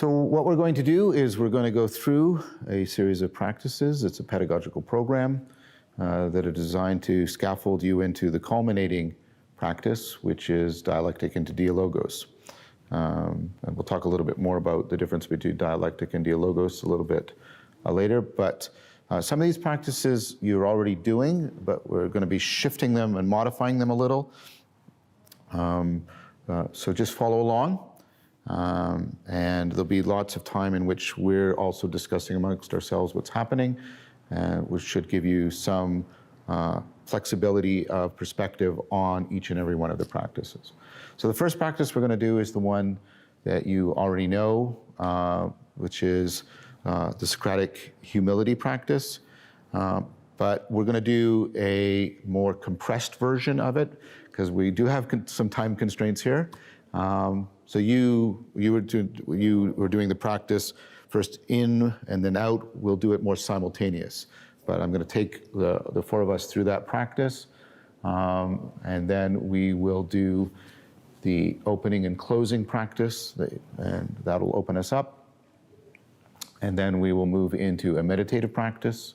So what we're going to do is we're going to go through a series of practices. It's a pedagogical program that are designed to scaffold you into the culminating practice, which is dialectic into dialogos. And we'll talk a little bit more about the difference between dialectic and dialogos a little bit later. But some of these practices you're already doing, but we're going to be shifting them and modifying them a little. So just follow along. And there'll be lots of time in which we're also discussing amongst ourselves what's happening, which should give you some flexibility of perspective on each and every one of the practices. So the first practice we're going to do is the one that you already know, which is the Socratic humility practice. But we're going to do a more compressed version of it because we do have some time constraints here. So you were doing the practice first in and then out. We'll do it more simultaneous. But I'm going to take the four of us through that practice, and then we will do the opening and closing practice, and that'll open us up. And then we will move into a meditative practice,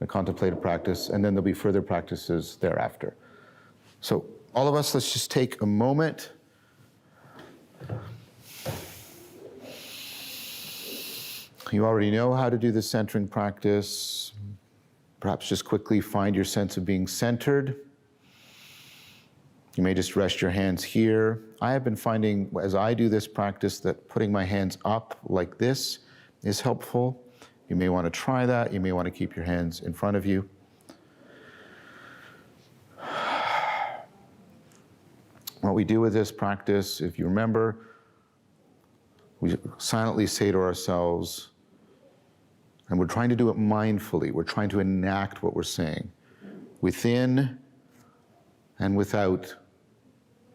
a contemplative practice, and then there'll be further practices thereafter. So all of us, let's just take a moment. You already know how to do the centering practice. Perhaps just quickly find your sense of being centered. You may just rest your hands here. I have been finding, as I do this practice, that putting my hands up like this is helpful. You may want to try that. You may want to keep your hands in front of you. What we do with this practice, if you remember, we silently say to ourselves, and we're trying to do it mindfully, we're trying to enact what we're saying. Within and without,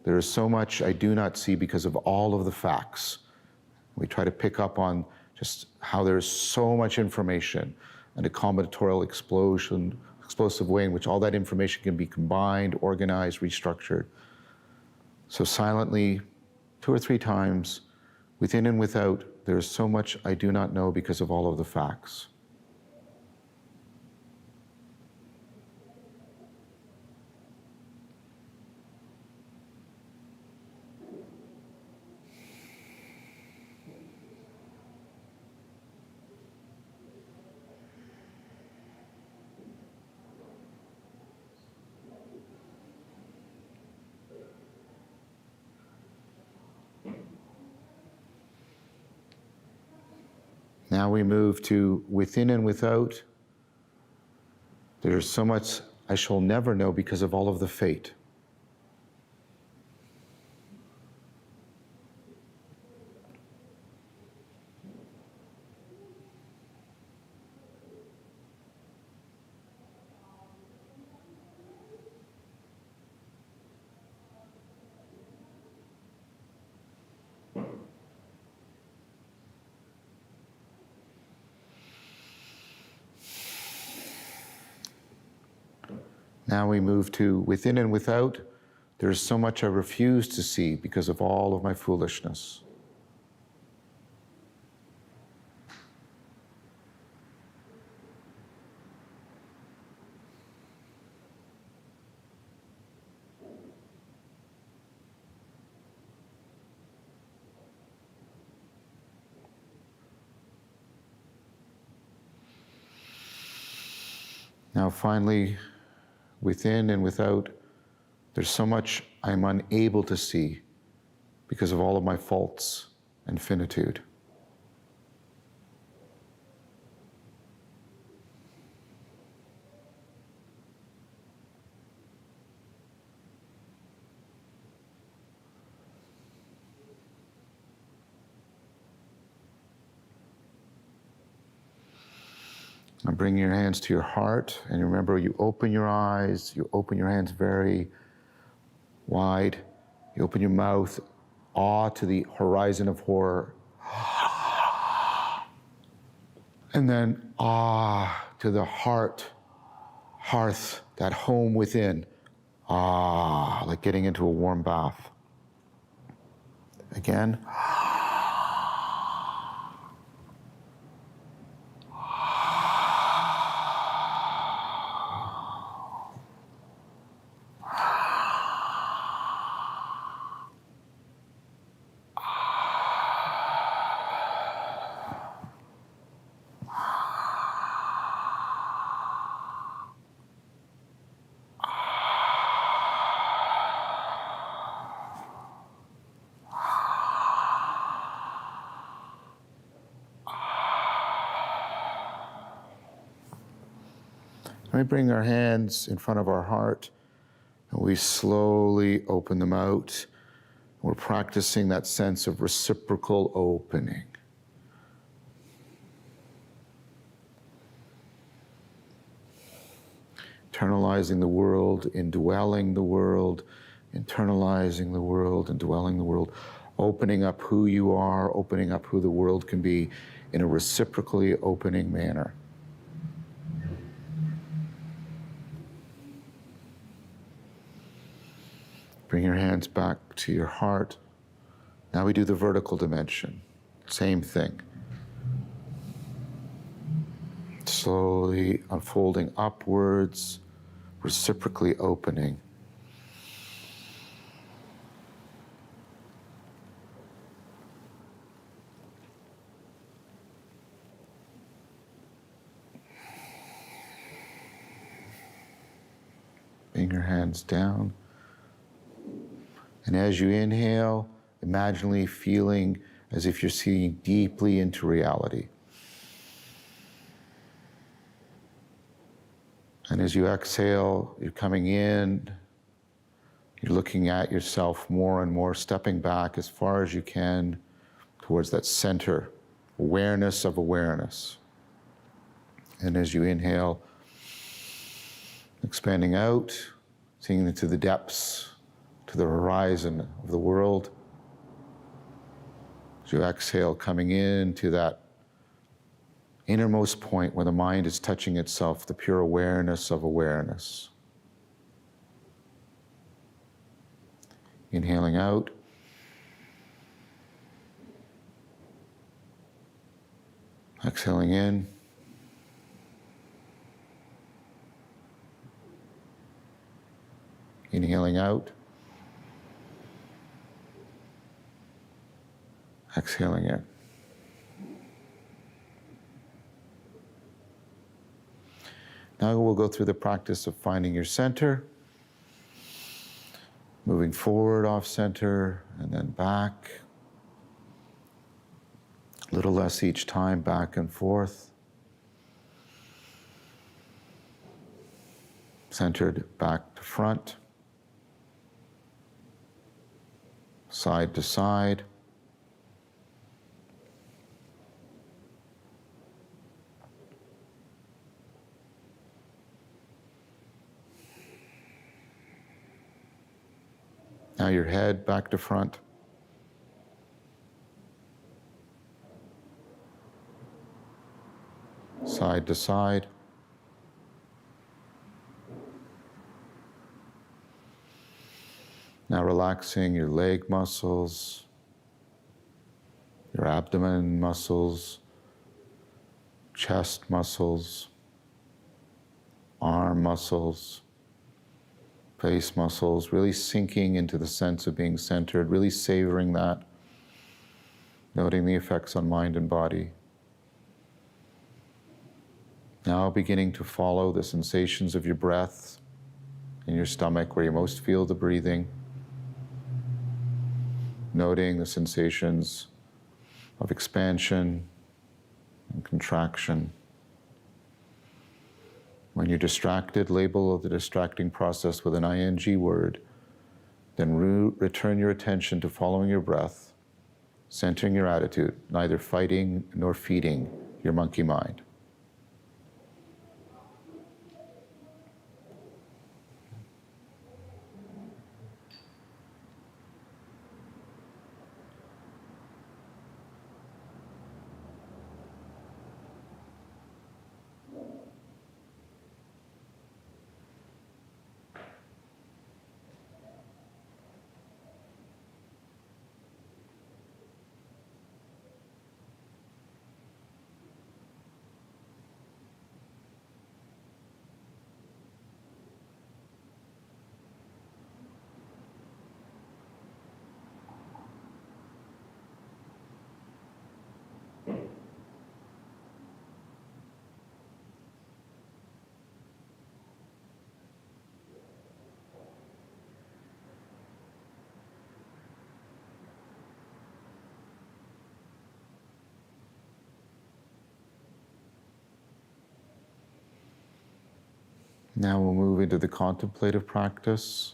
there is so much I do not see because of all of the facts. We try to pick up on just how there's so much information and a combinatorial explosive way in which all that information can be combined, organized, restructured. So silently, 2 or 3 times, within and without, there is so much I do not know because of all of the facts. Now we move to within and without. There's so much I shall never know because of all of the fate. Now we move to within and without. There is so much I refuse to see because of all of my foolishness. Now finally, within and without, there's so much I'm unable to see because of all of my faults and finitude. Now bring your hands to your heart, and remember, you open your eyes, you open your hands very wide, you open your mouth, awe to the horizon of horror, and then to the hearth, that home within, like getting into a warm bath. Again, we bring our hands in front of our heart and we slowly open them out. We're practicing that sense of reciprocal opening. Internalizing the world, indwelling the world, internalizing the world, indwelling the world, opening up who you are, opening up who the world can be in a reciprocally opening manner. Bring your hands back to your heart. Now we do the vertical dimension. Same thing. Slowly unfolding upwards, reciprocally opening. Bring your hands down. And as you inhale, imaginally feeling as if you're seeing deeply into reality. And as you exhale, you're coming in, you're looking at yourself more and more, stepping back as far as you can towards that center, awareness of awareness. And as you inhale, expanding out, seeing into the depths, to the horizon of the world. As you exhale, coming in to that innermost point where the mind is touching itself, the pure awareness of awareness. Inhaling out. Exhaling in. Inhaling out. Exhaling in. Now we'll go through the practice of finding your center, moving forward off center and then back. A little less each time, back and forth. Centered back to front, side to side. Now your head back to front. Side to side. Now relaxing your leg muscles, your abdomen muscles, chest muscles, arm muscles, face muscles, really sinking into the sense of being centered, really savoring that, noting the effects on mind and body. Now beginning to follow the sensations of your breath in your stomach where you most feel the breathing, noting the sensations of expansion and contraction. When you're distracted, label the distracting process with an ing word. Then return your attention to following your breath, centering your attitude, neither fighting nor feeding your monkey mind. Now we'll move into the contemplative practice.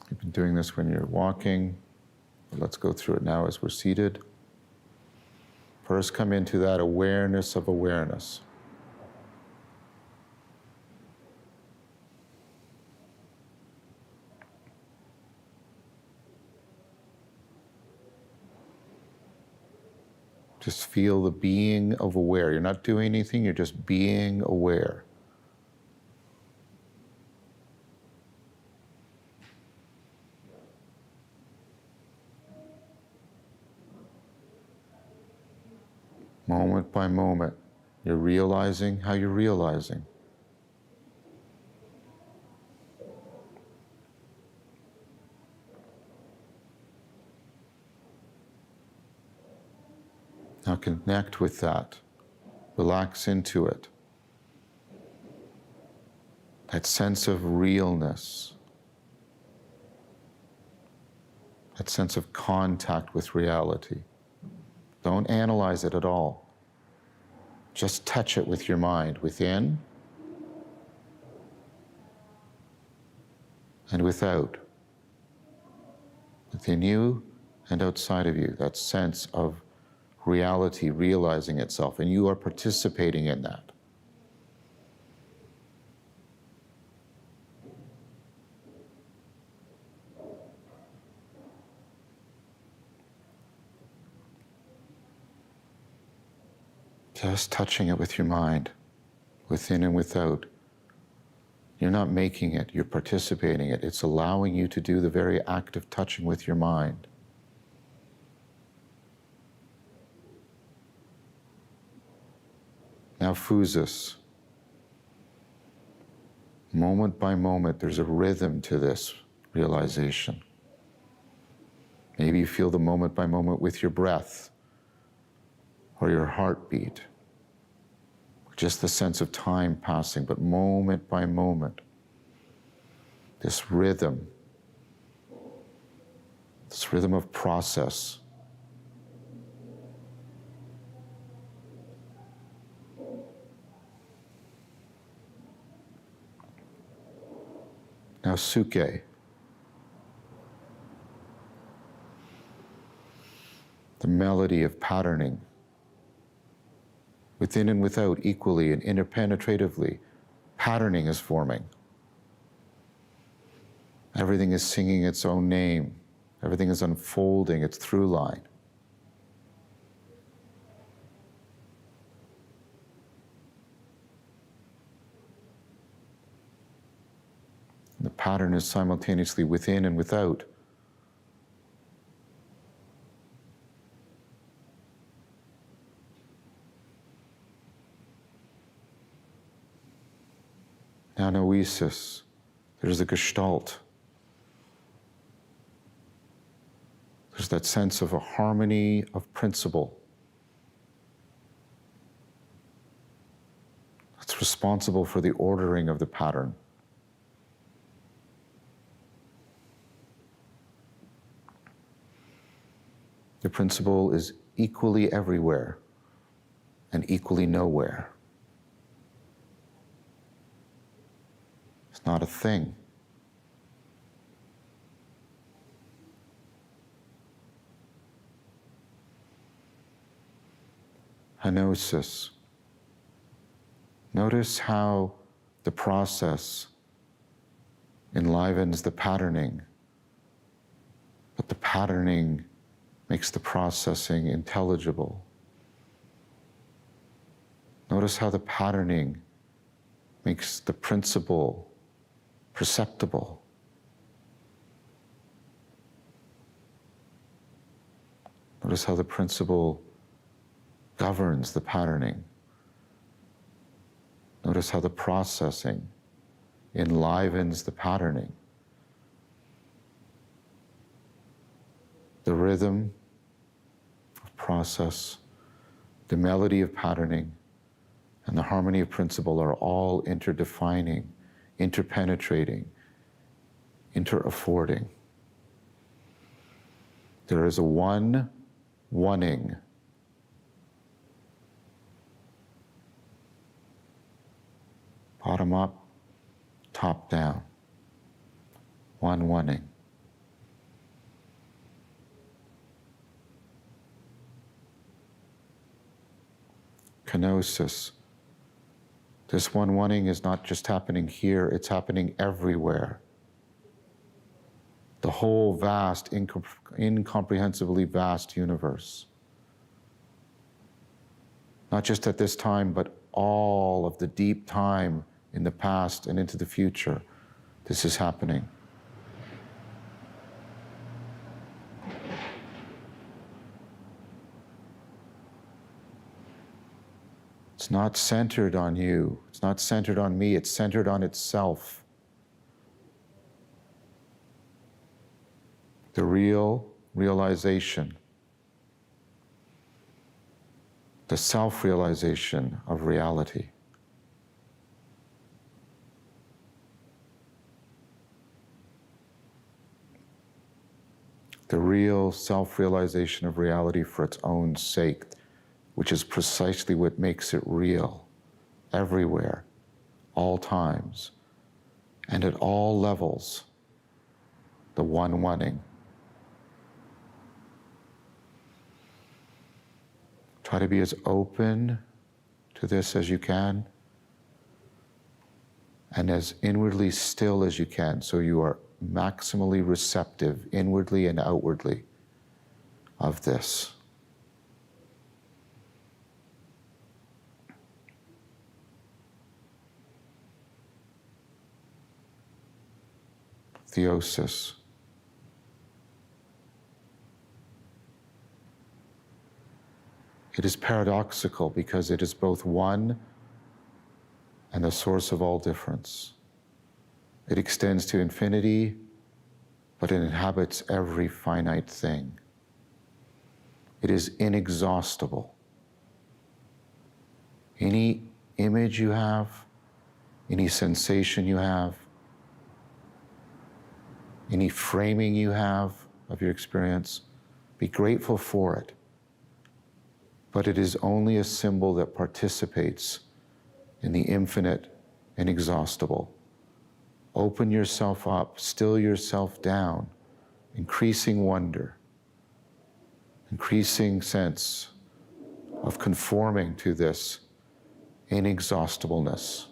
You've been doing this when you're walking, but let's go through it now as we're seated. First, come into that awareness of awareness. Just feel the being of aware. You're not doing anything, you're just being aware. Moment by moment, you're realizing how you're realizing. Now connect with that. Relax into it. That sense of realness. That sense of contact with reality. Don't analyze it at all. Just touch it with your mind, within and without. Within you and outside of you, that sense of reality realizing itself, and you are participating in that. Just touching it with your mind, within and without. You're not making it, you're participating in it. It's allowing you to do the very act of touching with your mind. Now, phusis. Moment by moment, there's a rhythm to this realization. Maybe you feel the moment by moment with your breath or your heartbeat, or just the sense of time passing, but moment by moment, this rhythm of process. Now, suke. The melody of patterning. Within and without, equally and interpenetratively, patterning is forming. Everything is singing its own name. Everything is unfolding its through line. The pattern is simultaneously within and without. Now, noesis. There's a gestalt. There's that sense of a harmony of principle that's responsible for the ordering of the pattern. The principle is equally everywhere and equally nowhere. It's not a thing. Henosis. Notice how the process enlivens the patterning, but the patterning makes the processing intelligible. Notice how the patterning makes the principle perceptible. Notice how the principle governs the patterning. Notice how the processing enlivens the patterning. The rhythm of process, the melody of patterning, and the harmony of principle are all interdefining, interpenetrating, interaffording. There is a one-ing. Bottom come up, top down. One-wanting. Kenosis. This one-wanting is not just happening here, it's happening everywhere. The whole vast, incomprehensibly vast universe. Not just at this time, but all of the deep time in the past and into the future, this is happening. It's not centered on you, it's not centered on me, it's centered on itself. The real realization, the self-realization of reality. The real self-realization of reality for its own sake, which is precisely what makes it real, everywhere, all times, and at all levels, the one-wanting. Try to be as open to this as you can, and as inwardly still as you can, so you are maximally receptive, inwardly and outwardly, of this. Theosis. It is paradoxical because it is both one and the source of all difference. It extends to infinity, but it inhabits every finite thing. It is inexhaustible. Any image you have, any sensation you have, any framing you have of your experience, be grateful for it. But it is only a symbol that participates in the infinite, inexhaustible. Open yourself up, still yourself down, increasing wonder, increasing sense of conforming to this inexhaustibleness.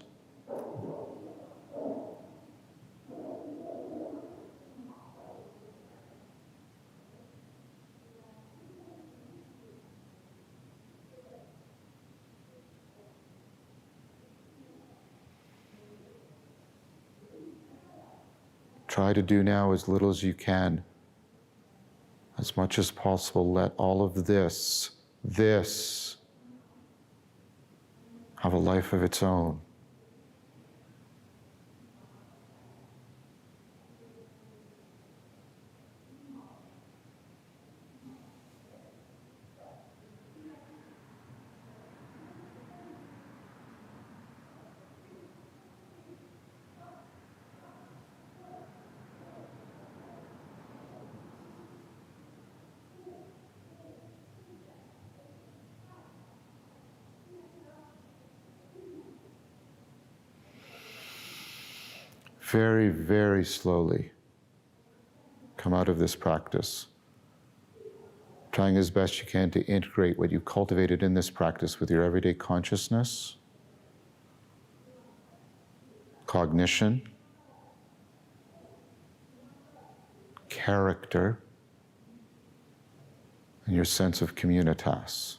Try to do now as little as you can. As much as possible, let all of this have a life of its own. Very, very slowly come out of this practice, trying as best you can to integrate what you cultivated in this practice with your everyday consciousness, cognition, character, and your sense of communitas.